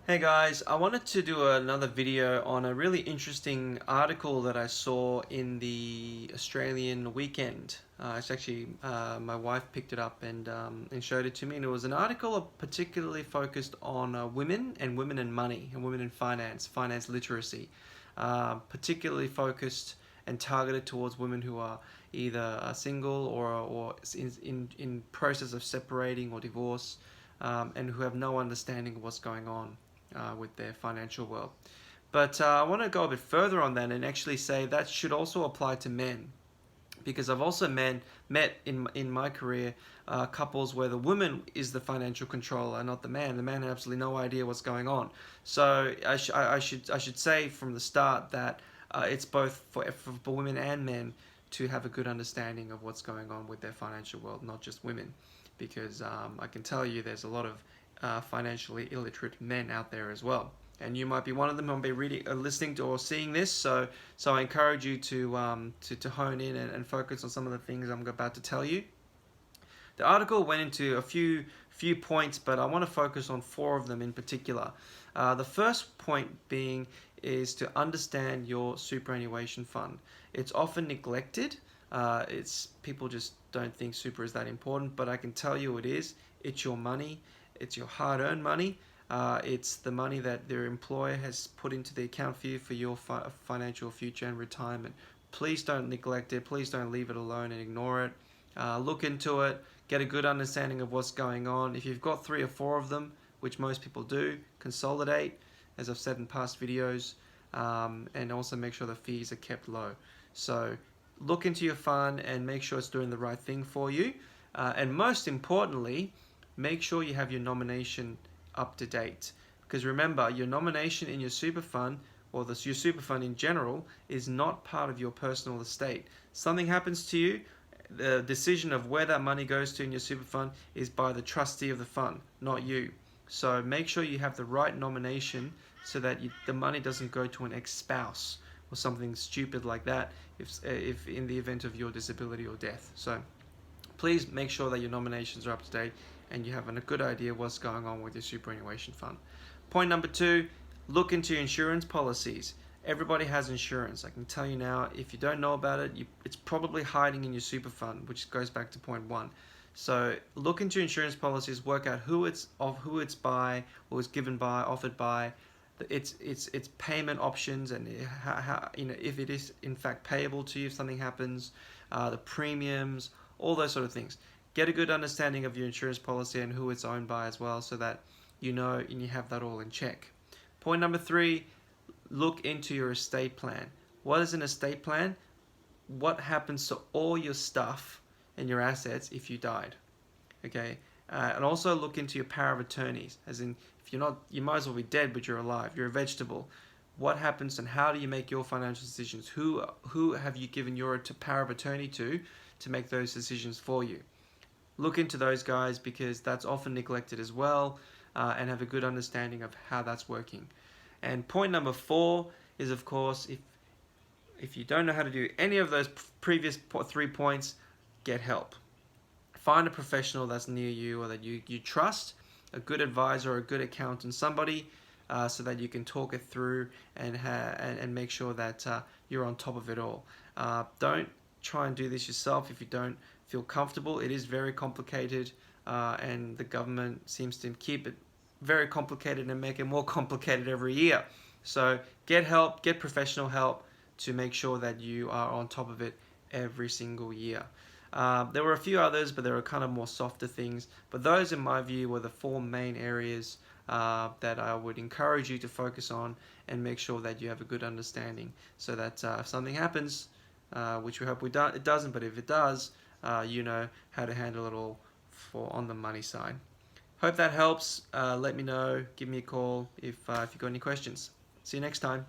Hey guys, I wanted to do another video on a really interesting article that I saw in the Australian Weekend. It's actually my wife picked it up and showed it to me, and it was an article particularly focused on women and women and money and women in finance literacy, particularly focused and targeted towards women who are either single or in process of separating or divorce, and who have no understanding of what's going on with their financial world. But I want to go a bit further on that and actually say that should also apply to men, because I've also met in my career couples where the woman is the financial controller, not the man. The man had absolutely no idea what's going on. So I should say from the start that it's both for women and men to have a good understanding of what's going on with their financial world, not just women, because I can tell you there's a lot of financially illiterate men out there as well. And you might be one of them who might be reading, listening to, or seeing this. So I encourage you to hone in and focus on some of the things I'm about to tell you. The article went into a few points, but I want to focus on four of them in particular. The first point being is to understand your superannuation fund. It's often neglected. It's people just don't think super is that important, but I can tell you it is. It's your money. It's your hard-earned money. It's the money that their employer has put into the account for you for your financial future and retirement. Please don't neglect it. Please don't leave it alone and ignore it. Look into it. Get a good understanding of what's going on. If you've got 3 or 4 of them, which most people do, consolidate, as I've said in past videos, and also make sure the fees are kept low. So look into your fund and make sure it's doing the right thing for you. And most importantly, make sure you have your nomination up to date. Because remember, your nomination in your super fund, or your super fund in general, is not part of your personal estate. Something happens to you, the decision of where that money goes to in your super fund is by the trustee of the fund, not you. So make sure you have the right nomination so that the money doesn't go to an ex-spouse or something stupid like that if in the event of your disability or death. So please make sure that your nominations are up to date and you have a good idea what's going on with your superannuation fund. Point number 2, look into your insurance policies. Everybody has insurance. I can tell you now, if you don't know about it, it's probably hiding in your super fund, which goes back to point 1. So look into insurance policies, work out who it's by, or is given by, offered by, its payment options, and how if it is in fact payable to you if something happens, the premiums, all those sort of things. Get a good understanding of your insurance policy and who it's owned by as well, so that you know and you have that all in check. Point number 3, look into your estate plan. What is an estate plan? What happens to all your stuff and your assets if you died? Okay, and also look into your power of attorneys, as in if you're not, you might as well be dead, but you're alive. You're a vegetable. What happens and how do you make your financial decisions? Who have you given your power of attorney to make those decisions for you? Look into those guys, because that's often neglected as well, and have a good understanding of how that's working. And point number 4 is, of course, if you don't know how to do any of those previous 3 points, get help. Find a professional that's near you or that you trust, a good advisor or a good accountant, somebody, so that you can talk it through and make sure that you're on top of it all. Don't try and do this yourself if you don't feel comfortable. It is very complicated, and the government seems to keep it very complicated and make it more complicated every year. So get help, get professional help to make sure that you are on top of it every single year. There were a few others, but there were kind of more softer things. But those, in my view, were the 4 main areas that I would encourage you to focus on and make sure that you have a good understanding, so that if something happens, which we hope it doesn't, but if it does, you know how to handle it all on the money side. Hope that helps. Let me know. Give me a call if you've got any questions. See you next time.